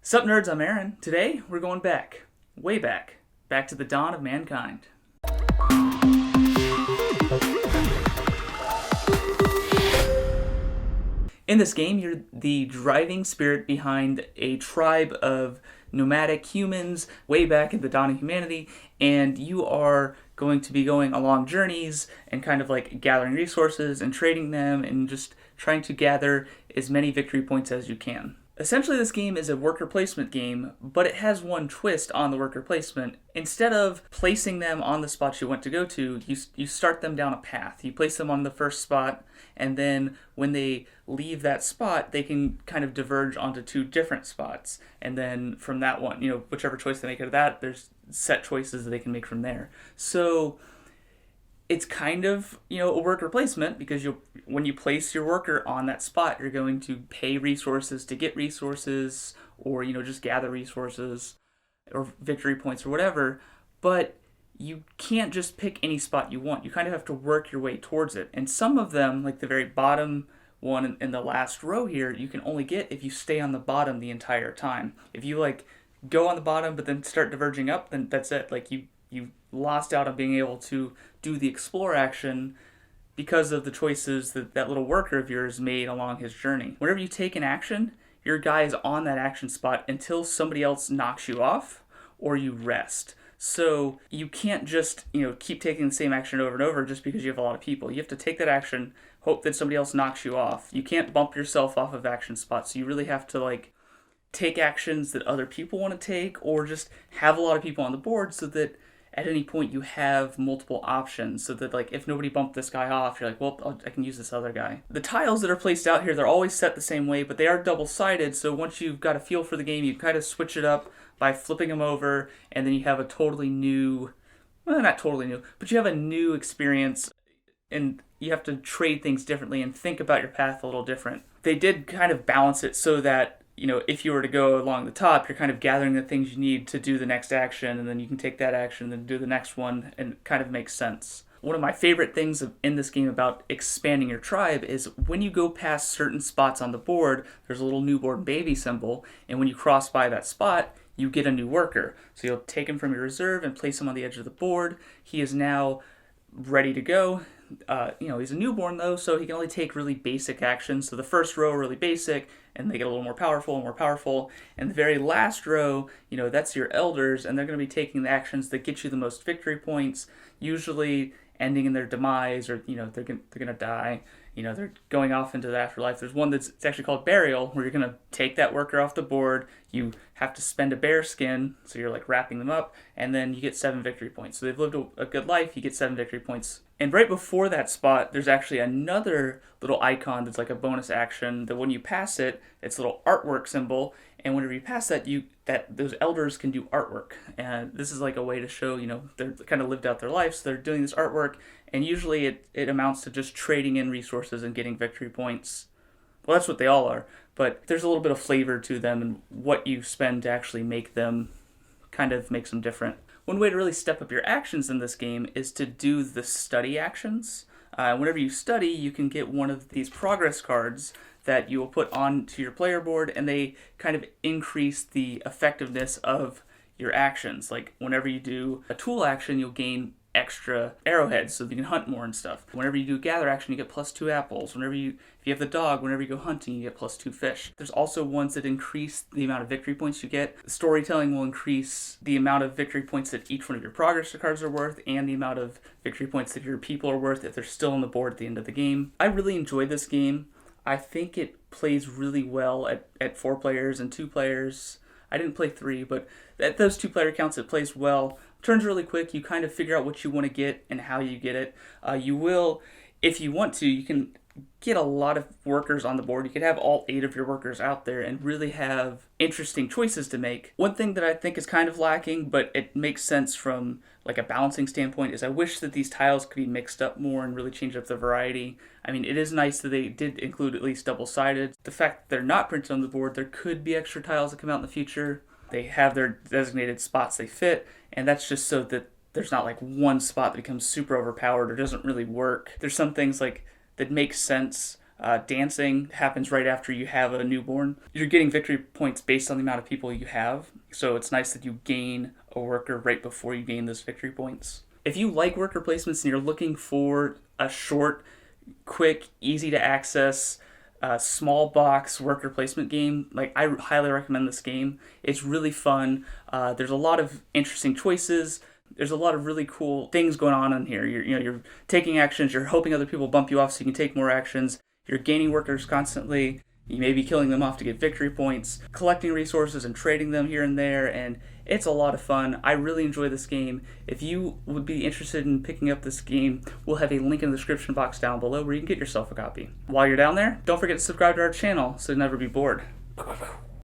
Sup nerds, I'm Aaron. Today we're going back, way back to the dawn of mankind. In this game, you're the driving spirit behind a tribe of nomadic humans way back in the dawn of humanity, and you are going to be going along journeys and kind of like gathering resources and trading them and just trying to gather as many victory points as you can. Essentially, this game is a worker placement game, but it has one twist on the worker placement. Instead of placing them on the spots you want to go to, you start them down a path. You place them on the first spot, and then when they leave that spot, they can kind of diverge onto two different spots. And then from that one, whichever choice they make out of that, there's set choices that they can make from there. So it's kind of, a worker placement because when you place your worker on that spot, you're going to pay resources to get resources or, just gather resources or victory points or whatever. But you can't just pick any spot you want. You kind of have to work your way towards it. And some of them, like the very bottom one in the last row here, you can only get if you stay on the bottom the entire time. If you go on the bottom but then start diverging up, then that's it. You lost out on being able to do the explore action because of the choices that little worker of yours made along his journey. Whenever you take an action, your guy is on that action spot until somebody else knocks you off or you rest. So you can't just, keep taking the same action over and over just because you have a lot of people. You have to take that action, hope that somebody else knocks you off. You can't bump yourself off of action spots. So you really have to take actions that other people want to take or just have a lot of people on the board so that at any point you have multiple options so that if nobody bumped this guy off, you're well, I can use this other guy. The tiles that are placed out here, they're always set the same way, but they are double-sided, so once you've got a feel for the game, you kind of switch it up by flipping them over, and then you have a totally new, well, not totally new, but you have a new experience, and you have to trade things differently and think about your path a little different. They did kind of balance it so that if you were to go along the top, you're kind of gathering the things you need to do the next action, and then you can take that action and then do the next one, and it kind of makes sense. One of my favorite things in this game about expanding your tribe is when you go past certain spots on the board, there's a little newborn baby symbol, and when you cross by that spot, you get a new worker. So you'll take him from your reserve and place him on the edge of the board. He is now ready to go. He's a newborn though, so he can only take really basic actions. So the first row are really basic, and they get a little more powerful. And the very last row, that's your elders, and they're going to be taking the actions that get you the most victory points, usually ending in their demise, or they're going to die. They're going off into the afterlife. There's one it's actually called burial, where you're going to take that worker off the board. You have to spend a bear skin, so you're wrapping them up, and then you get 7 victory points. So they've lived a good life, you get 7 victory points. And right before that spot, there's actually another little icon that's a bonus action that when you pass it, it's a little artwork symbol, and whenever you pass that, those elders can do artwork. And this is a way to show, they're kind of lived out their life, so they're doing this artwork, and usually it amounts to just trading in resources and getting victory points. Well, that's what they all are, but there's a little bit of flavor to them, and what you spend to actually make them kind of makes them different. One way to really step up your actions in this game is to do the study actions. Whenever you study, you can get one of these progress cards that you will put onto your player board, and they kind of increase the effectiveness of your actions. Whenever you do a tool action, you'll gain extra arrowheads so that you can hunt more and stuff. Whenever you do gather action, you get +2 apples. If you have the dog, whenever you go hunting, you get +2 fish. There's also ones that increase the amount of victory points you get. Storytelling will increase the amount of victory points that each one of your progress cards are worth, and the amount of victory points that your people are worth if they're still on the board at the end of the game. I really enjoyed this game. I think it plays really well at 4 players and 2 players. I didn't play 3, but at those 2-player counts, it plays well. Turns really quick. You kind of figure out what you want to get and how you get it. You will, if you want to, you can get a lot of workers on the board. You can have all 8 of your workers out there and really have interesting choices to make. One thing that I think is kind of lacking, but it makes sense from a balancing standpoint, is I wish that these tiles could be mixed up more and really change up the variety. I mean, it is nice that they did include at least double-sided. The fact that they're not printed on the board, there could be extra tiles that come out in the future. They have their designated spots they fit, and that's just so that there's not one spot that becomes super overpowered or doesn't really work. There's some things that make sense Dancing happens right after you have a newborn. You're getting victory points based on the amount of people you have, so it's nice that you gain a worker right before you gain those victory points. If you like worker placements and you're looking for a short, quick, easy to access, small box worker placement game, like, I highly recommend this game. It's really fun. There's a lot of interesting choices. There's a lot of really cool things going on in here. You're taking actions. You're hoping other people bump you off so you can take more actions. You're gaining workers constantly. You may be killing them off to get victory points, collecting resources and trading them here and there, and it's a lot of fun. I really enjoy this game. If you would be interested in picking up this game, we'll have a link in the description box down below where you can get yourself a copy. While you're down there, don't forget to subscribe to our channel so you'll never be bored.